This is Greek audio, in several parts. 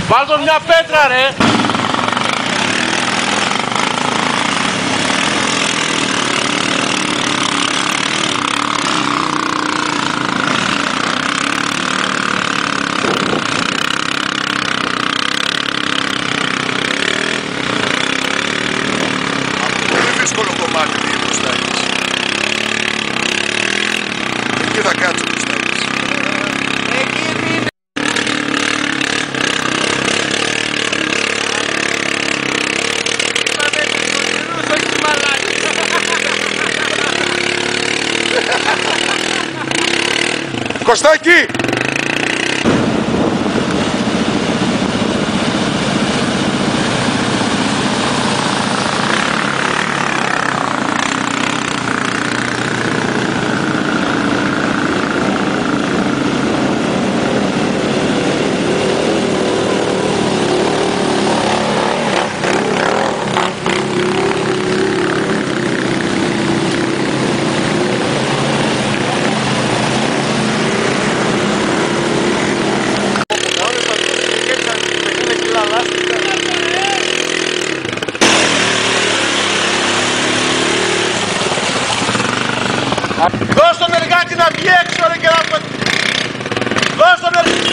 Βάλ' τον μια πέτρα ρε. Δύσκολο κομμάτι είναι μπροστά εκεί. Εκεί θα κάτσω μπροστά εκεί. Εκεί είναι. Κωστάκη! Δώσ' τον εργάτη να βγει έξω ρε και να πούμε. Δώσ' τον εργάτη.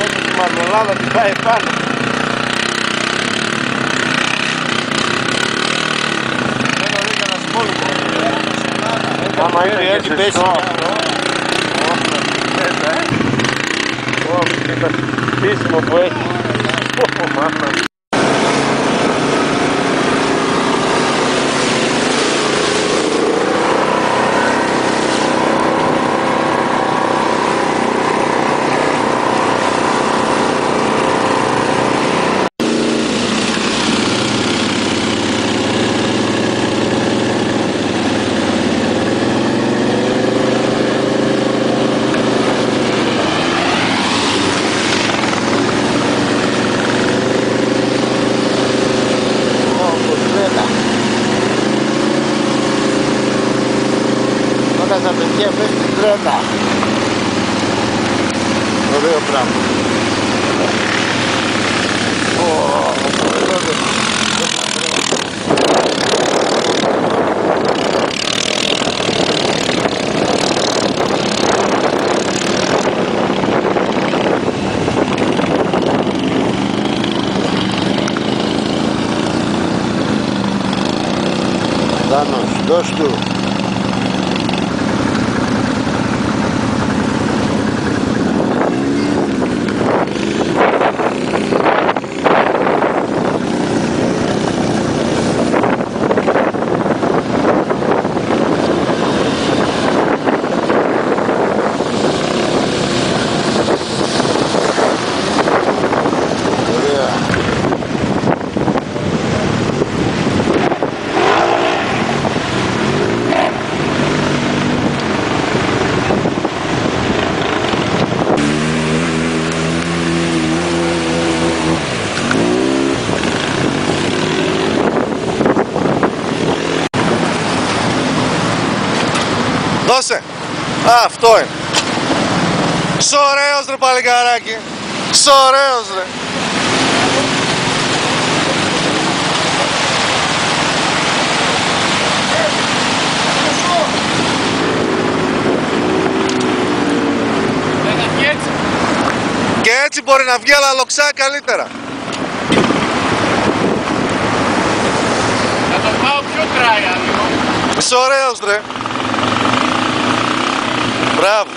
Όσο τη μαρμελάδα την πάει πάνω. Θέλω ρε κανένα σπόλικο. Άμα είναι έτσι πέσει. Και το στήσιμο που έχει. Μάνα. Στα παιδιά πες την τρέλα. Ωραίο πράγμα. Δάνος, δώσ' του. Δώσε! Α, αυτό είναι. Σωραίος ρε παλικαράκι. Σωραίος ρε. Και έτσι μπορεί να βγει, αλλά λοξά καλύτερα. Θα το πάω πιο κράγια λίγο. Σωραίος ρε. Μπράβο.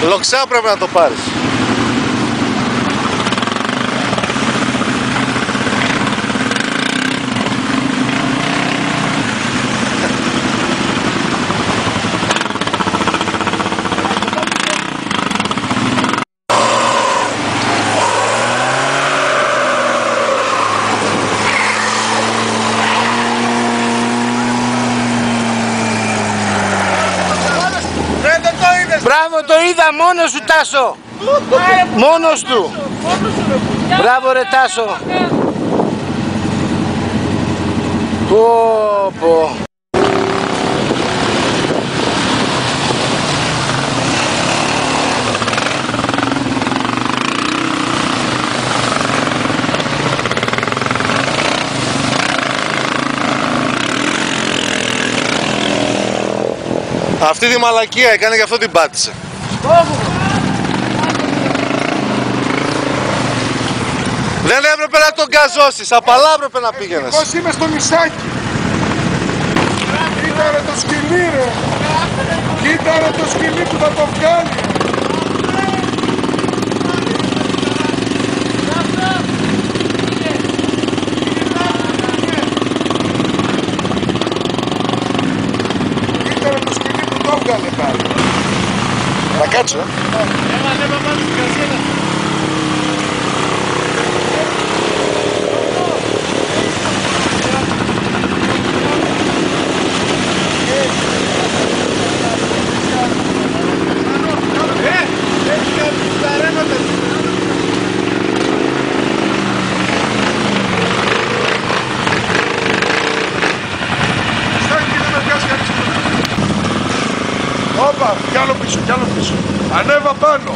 Λοξά πρέπει να το πάρεις. είδα μόνος σου, Τάσο. Μόνος του. Μπράβο ρε Τάσο. Πω πω. Αυτή τη μαλακία έκανε, γι' αυτό την πάτησε. Δεν έπρεπε να τον γκαζώσεις, απαλά έπρεπε να πήγαινες. Πώς είμαι στο νησάκι. Κοίτα ρε το σκυλί ρε. Κοίτα ρε το σκυλί που θα το βγάλει. Κοίτα ρε το σκυλί που το βγάλε πάλι. Να κάτσω, Όπα, κι άλλο πίσω, κι άλλο πίσω. Ανέβα πάνω.